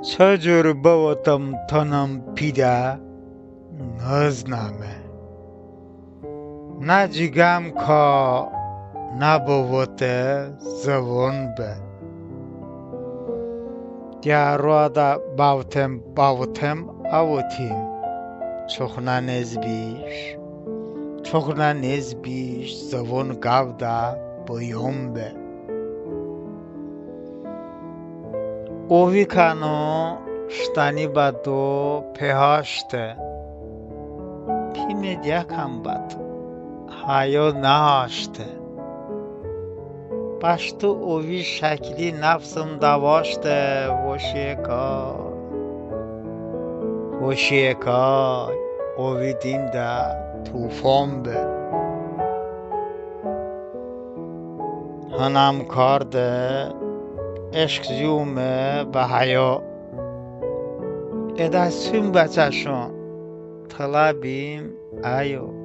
چجور بوتم تنم پیده نزنمه نه جگم که نبوته زبون به دیارادا باوتم اوتیم چخنا نزبیش زبون گودا بیوم به اوی کنو شتانی بدو پهاشته تیم دیکم بدو هایو نهاشته پشتو اوی شکلی نفسم دواشته وشیکای اوی دیم ده توفان به هنم کارده عشق زیومه و حیا ادستون بچشون طلبیم ایو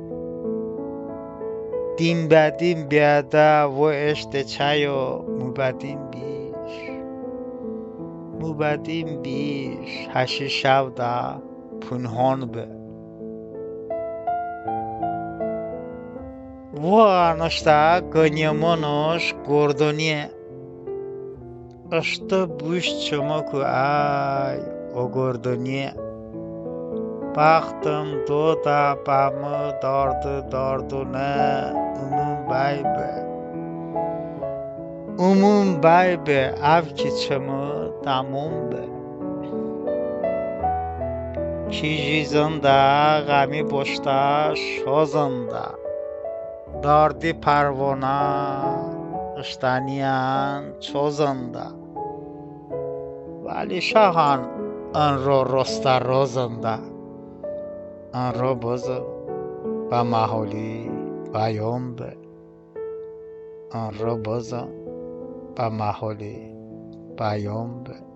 دیم بدیم بیاده و اشت چایو موبدیم بیش هشی شوده پنهان به و انشتا گنیمانش گردونیه اشتا بوش چمکو ای او گردونیه بختم دو دا پامو داردونه umum baybe avkiçımı damum be Kicizanda gami boşta şozanda Dardi parvona ıştaniyan çozanda Vali şahan anro rosta rozanda Anro bozu ba maholi bayom be Anro bozu با محالی پیام به